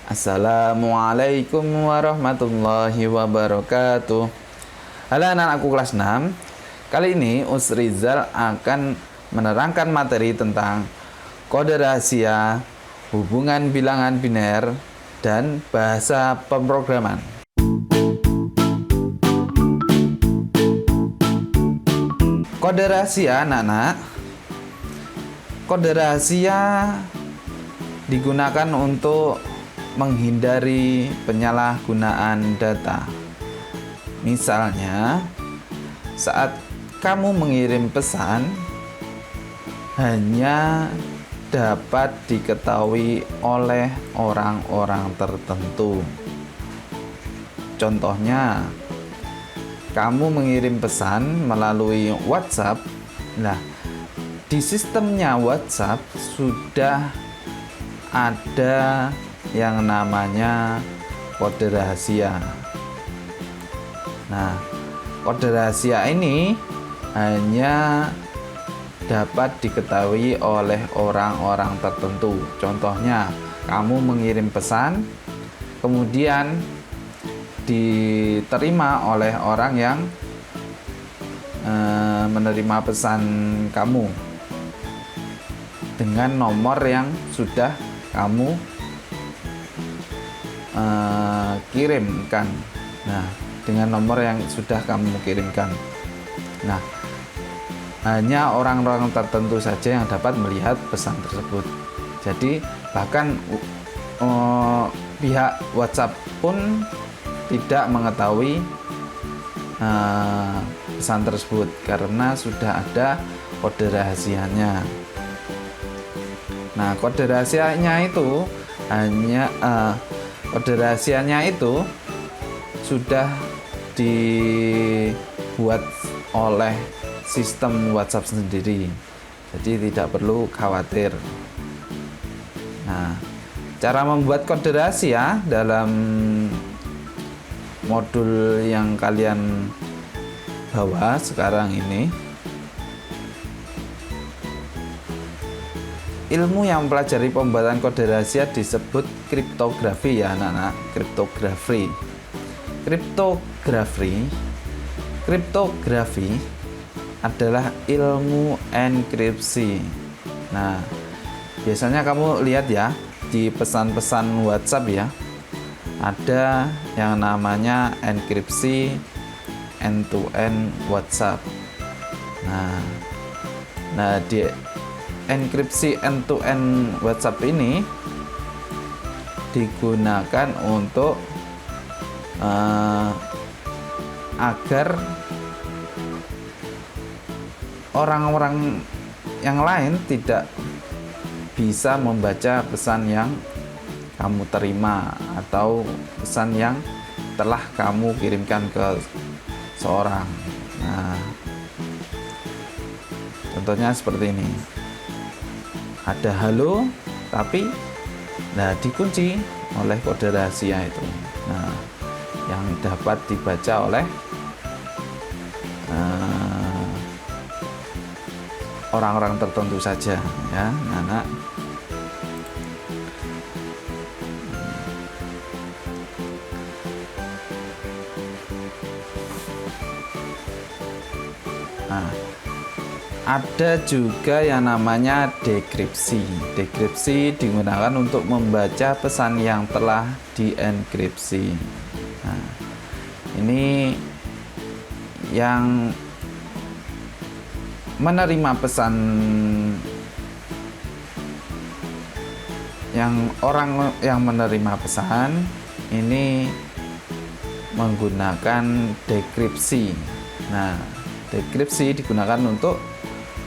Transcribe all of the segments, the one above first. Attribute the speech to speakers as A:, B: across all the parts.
A: Assalamualaikum warahmatullahi wabarakatuh. Halo anak-anakku kelas 6. Kali ini Us Rizal akan menerangkan materi tentang kode rahasia, hubungan bilangan biner, dan bahasa pemrograman. Kode rahasia anak-anak. Kode rahasia digunakan untuk menghindari penyalahgunaan data. Misalnya, saat kamu mengirim pesan, hanya dapat diketahui oleh orang-orang tertentu. Contohnya, kamu mengirim pesan melalui WhatsApp. Nah, di sistemnya WhatsApp sudah ada yang namanya kode rahasia. Nah, kode rahasia ini hanya dapat diketahui oleh orang-orang tertentu. Contohnya, kamu mengirim pesan, kemudian diterima oleh orang yang menerima pesan kamu dengan nomor yang sudah kamu kirimkan. Nah, dengan nomor yang sudah kamu kirimkan. Nah, hanya orang-orang tertentu saja yang dapat melihat pesan tersebut. Jadi bahkan pihak WhatsApp pun tidak mengetahui pesan tersebut karena sudah ada kode rahasianya. Nah, kode rahasianya itu sudah dibuat oleh sistem WhatsApp sendiri, jadi tidak perlu khawatir. Nah, cara membuat kode rahasia dalam modul yang kalian bawa sekarang ini. Ilmu yang mempelajari pembuatan kode rahasia disebut kriptografi ya anak-anak. Kriptografi adalah ilmu enkripsi. Nah, biasanya kamu lihat ya di pesan-pesan WhatsApp ya, ada yang namanya enkripsi end-to-end WhatsApp. Nah di enkripsi end-to-end WhatsApp ini digunakan untuk agar orang-orang yang lain tidak bisa membaca pesan yang kamu terima atau pesan yang telah kamu kirimkan ke seorang. Nah, contohnya seperti ini. Ada halo, tapi dikunci oleh kode rahasia itu. Nah, yang dapat dibaca oleh orang-orang tertentu saja ya, anak. Nah, ada juga yang namanya dekripsi. Dekripsi digunakan untuk membaca pesan yang telah dienkripsi. Nah, ini yang menerima pesan, orang yang menerima pesan ini menggunakan dekripsi. Nah, dekripsi digunakan untuk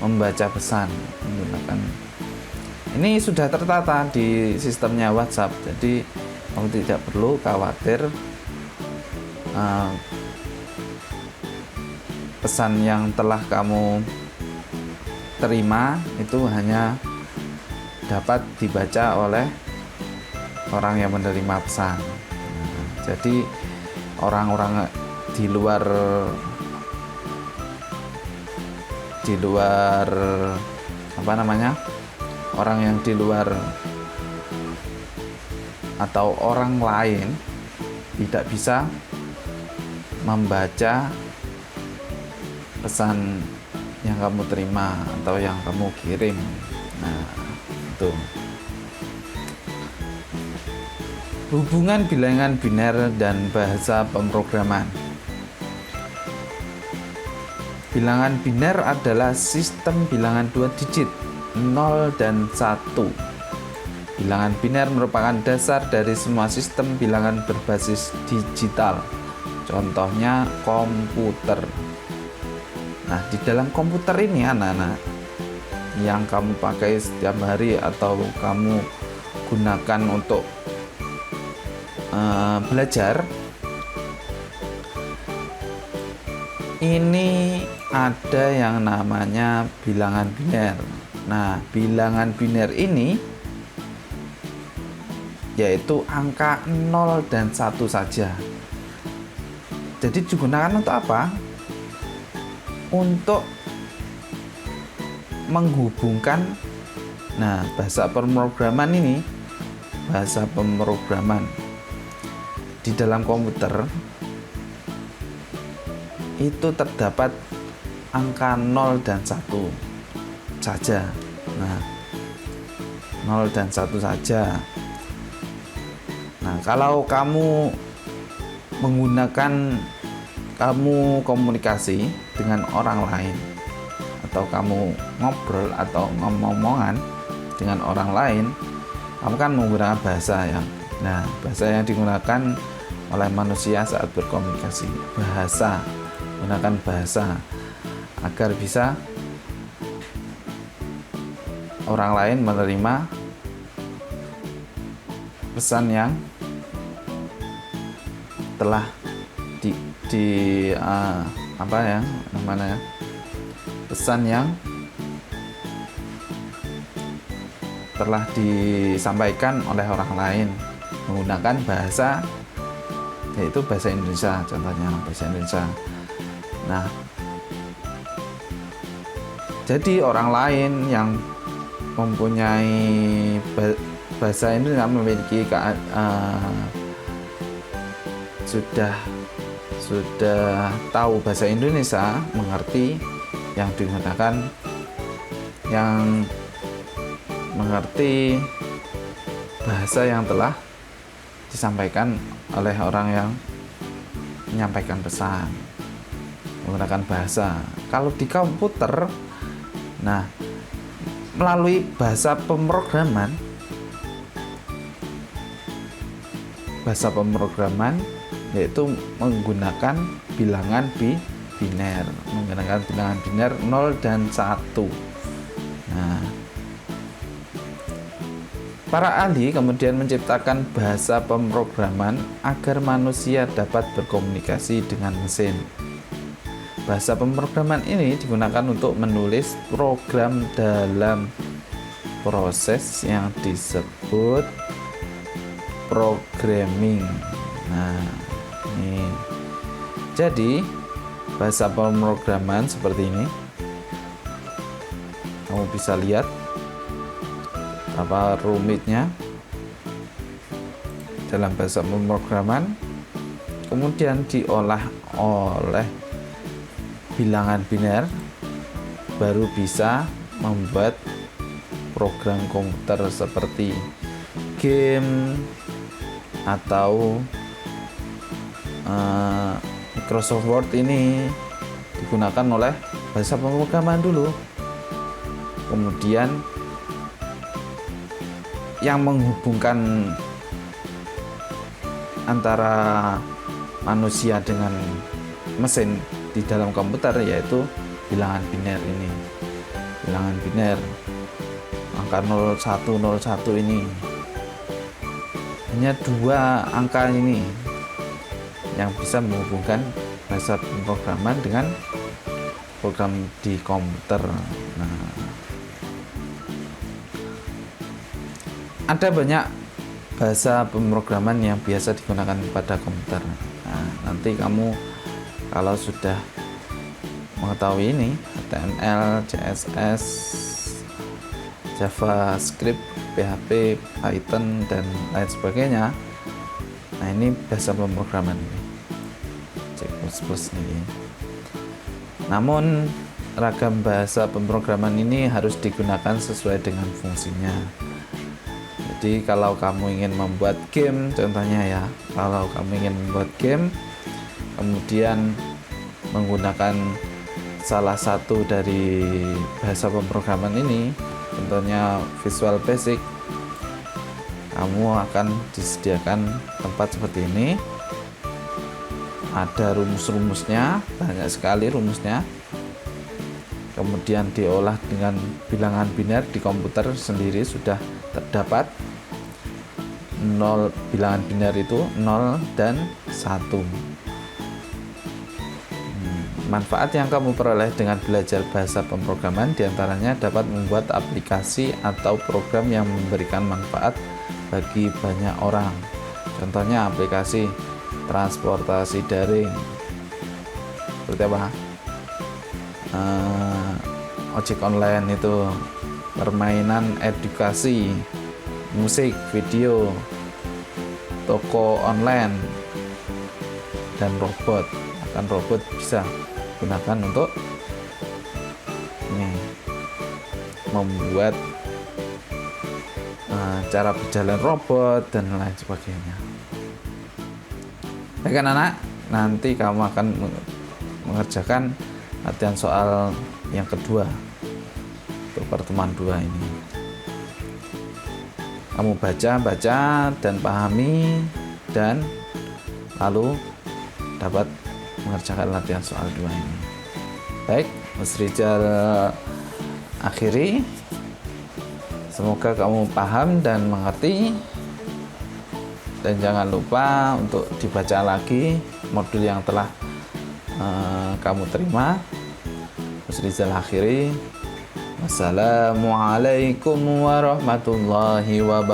A: membaca pesan menggunakan ini sudah tertata di sistemnya WhatsApp, jadi kamu tidak perlu khawatir pesan yang telah kamu terima itu hanya dapat dibaca oleh orang yang menerima pesan. Jadi orang-orang di luar orang yang di luar atau orang lain tidak bisa membaca pesan yang kamu terima atau yang kamu kirim. Nah, itu. Hubungan bilangan biner dan bahasa pemrograman. Bilangan biner adalah sistem bilangan 2 digit, 0 dan 1. Bilangan biner merupakan dasar dari semua sistem bilangan berbasis digital. Contohnya komputer. Nah, di dalam komputer ini anak-anak yang kamu pakai setiap hari atau kamu gunakan untuk belajar, ini ada yang namanya bilangan biner. Nah, bilangan biner ini yaitu angka 0 dan 1 saja. Jadi digunakan untuk apa? Untuk menghubungkan, nah, bahasa pemrograman ini, bahasa pemrograman di dalam komputer itu terdapat angka 0 dan 1 saja. Nah, 0 dan 1 saja. Nah, kalau kamu menggunakan, kamu komunikasi dengan orang lain atau kamu ngobrol atau ngomong-ngomongan dengan orang lain, kamu kan menggunakan bahasa yang, nah, bahasa yang digunakan oleh manusia saat berkomunikasi. Bahasa, gunakan bahasa agar bisa orang lain menerima pesan yang telah apa ya namanya, pesan yang telah disampaikan oleh orang lain menggunakan bahasa, yaitu bahasa Indonesia, contohnya bahasa Indonesia. Nah, jadi orang lain yang mempunyai bahasa Indonesia, memiliki sudah tahu bahasa Indonesia, mengerti yang digunakan, yang mengerti bahasa yang telah disampaikan oleh orang yang menyampaikan pesan menggunakan bahasa. Kalau di komputer, nah, melalui bahasa pemrograman, yaitu menggunakan bilangan biner, menggunakan bilangan biner 0 dan 1. Nah, para ahli kemudian menciptakan bahasa pemrograman agar manusia dapat berkomunikasi dengan mesin. Bahasa pemrograman ini digunakan untuk menulis program dalam proses yang disebut programming. Nah, ini. Jadi, bahasa pemrograman seperti ini. Kamu bisa lihat apa rumitnya dalam bahasa pemrograman, kemudian diolah oleh bilangan biner, baru bisa membuat program komputer seperti game atau Microsoft Word. Ini digunakan oleh bahasa pemrograman dulu, kemudian yang menghubungkan antara manusia dengan mesin di dalam komputer yaitu bilangan biner ini. Bilangan biner angka 0101 ini, hanya 2 angka ini yang bisa menghubungkan bahasa pemrograman dengan program di komputer. Nah, ada banyak bahasa pemrograman yang biasa digunakan pada komputer. Nah, nanti kamu kalau sudah mengetahui ini, HTML, CSS, JavaScript, PHP, Python, dan lain sebagainya. Nah, ini bahasa pemrograman ini, C++ ini. Namun ragam bahasa pemrograman ini harus digunakan sesuai dengan fungsinya. Jadi kalau kamu ingin membuat game, contohnya ya, kalau kamu ingin membuat game kemudian menggunakan salah satu dari bahasa pemrograman ini, contohnya Visual Basic, kamu akan disediakan tempat seperti ini. Ada rumus-rumusnya, banyak sekali rumusnya. Kemudian diolah dengan bilangan biner, di komputer sendiri sudah terdapat 0, bilangan biner itu 0 dan 1. Manfaat yang kamu peroleh dengan belajar bahasa pemrograman diantaranya dapat membuat aplikasi atau program yang memberikan manfaat bagi banyak orang. Contohnya aplikasi transportasi daring, seperti apa? Ojek online itu, permainan edukasi, musik, video, toko online, dan robot. Bahkan robot bisa gunakan untuk ini, membuat cara berjalan robot dan lain sebagainya. Baik anak-anak, nanti kamu akan mengerjakan latihan soal yang kedua untuk pertemuan 2 ini. Kamu baca dan pahami, dan lalu dapat mengerjakan latihan soal 2 ini. Baik, Mas Rizal akhiri. Semoga kamu paham dan mengerti, dan jangan lupa untuk dibaca lagi modul yang telah kamu terima. Mas Rizal akhiri. Wassalamualaikum warahmatullahi wabarakatuh.